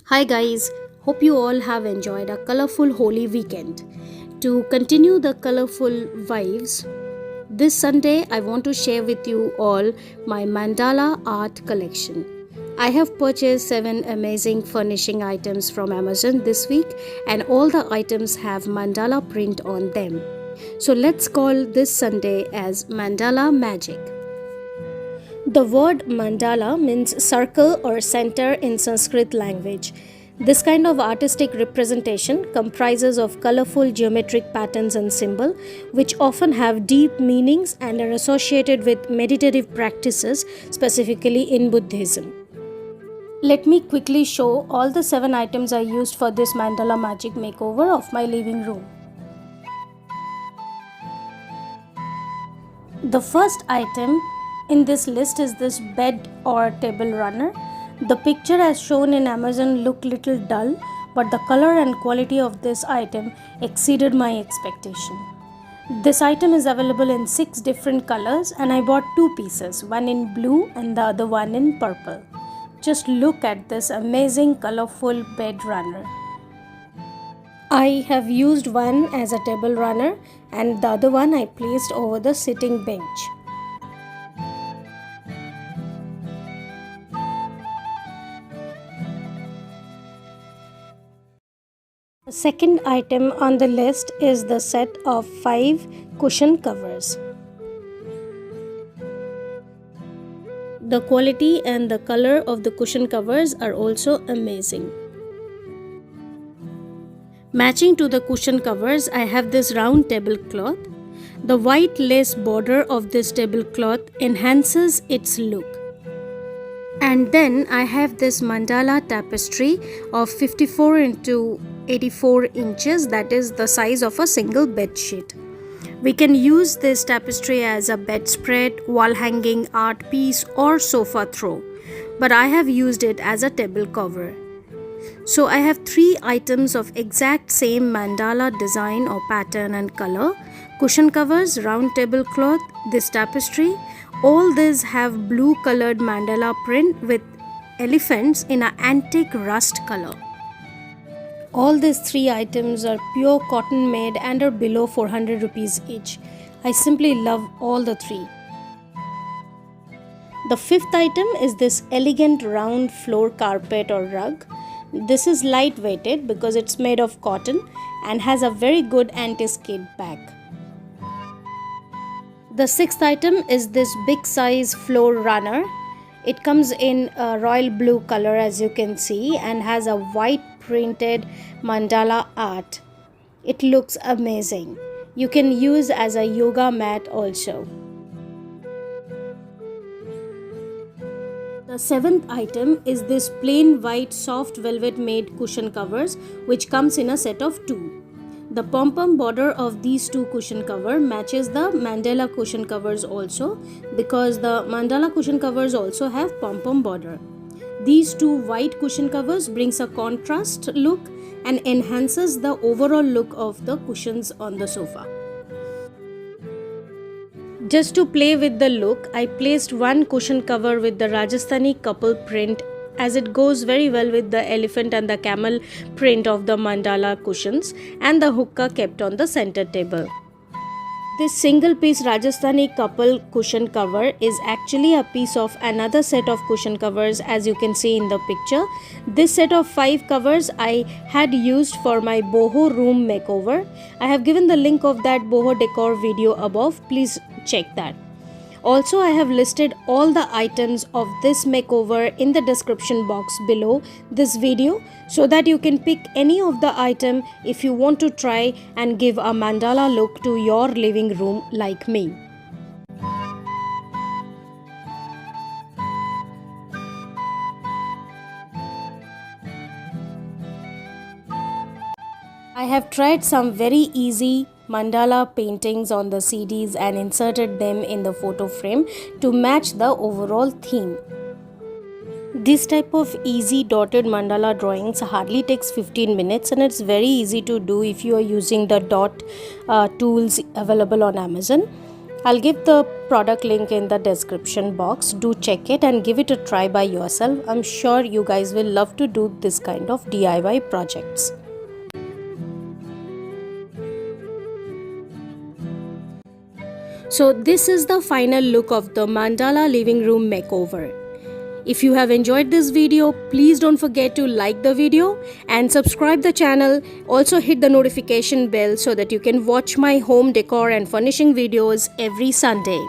Hi guys, hope you all have enjoyed a colorful holy weekend. To continue the colorful vibes, this Sunday I want to share with you all my Mandala art collection. I have purchased 7 amazing furnishing items from Amazon this week and all the items have Mandala print on them. So let's call this Sunday as Mandalamagic. The word mandala means circle or center in Sanskrit language. This kind of artistic representation comprises of colorful geometric patterns and symbols which often have deep meanings and are associated with meditative practices, specifically in Buddhism. Let me quickly show all the 7 items I used for this Mandalamagic makeover of my living room. The first item in this list is this bed or table runner. The picture as shown in Amazon looked little dull, but the color and quality of this item exceeded my expectation. This item is available in 6 different colors and I bought 2 pieces, one in blue and the other one in purple. Just look at this amazing colorful bed runner. I have used one as a table runner and the other one I placed over the sitting bench. The second item on the list is the set of 5 cushion covers. The quality and the color of the cushion covers are also amazing. Matching to the cushion covers, I have this round tablecloth. The white lace border of this tablecloth enhances its look. And then I have this Mandala Tapestry of 54 into 84 inches, that is the size of a single bed sheet. We can use this tapestry as a bedspread, wall hanging, art piece or sofa throw, but I have used it as a table cover. So I have 3 items of exact same mandala design or pattern and color: cushion covers, round tablecloth, this tapestry. All these have blue colored mandala print with elephants in an antique rust color. All these 3 items are pure cotton made and are below 400 rupees each. I simply love all the 3. The 5th item is this elegant round floor carpet or rug. This is light-weighted because it's made of cotton and has a very good anti-skid back. The 6th item is this big size floor runner. It comes in a royal blue color as you can see and has a white printed mandala art. It looks amazing. You can use as a yoga mat also. The 7th item is this plain white soft velvet made cushion covers which comes in a set of 2. The pom-pom border of these 2 cushion cover matches the mandala cushion covers also, because the mandala cushion covers also have pom-pom border. These 2 white cushion covers brings a contrast look and enhances the overall look of the cushions on the sofa. Just to play with the look, I placed one cushion cover with the Rajasthani couple print, as it goes very well with the elephant and the camel print of the mandala cushions and the hookah kept on the center table. This single piece Rajasthani couple cushion cover is actually a piece of another set of cushion covers, as you can see in the picture. This set of 5 covers I had used for my Boho room makeover. I have given the link of that Boho Decor video above. Please check that. Also, I have listed all the items of this makeover in the description box below this video so that you can pick any of the item if you want to try and give a mandala look to your living room like me. I have tried some very easy mandala paintings on the CDs and inserted them in the photo frame to match the overall theme. This type of easy dotted mandala drawings hardly takes 15 minutes and it's very easy to do if you are using the dot tools available on Amazon. I'll give the product link in the description box. Do check it and give it a try by yourself. I'm sure you guys will love to do this kind of DIY projects. So this is the final look of the Mandala living room makeover. If you have enjoyed this video, please don't forget to like the video and subscribe the channel. Also hit the notification bell so that you can watch my home decor and furnishing videos every Sunday.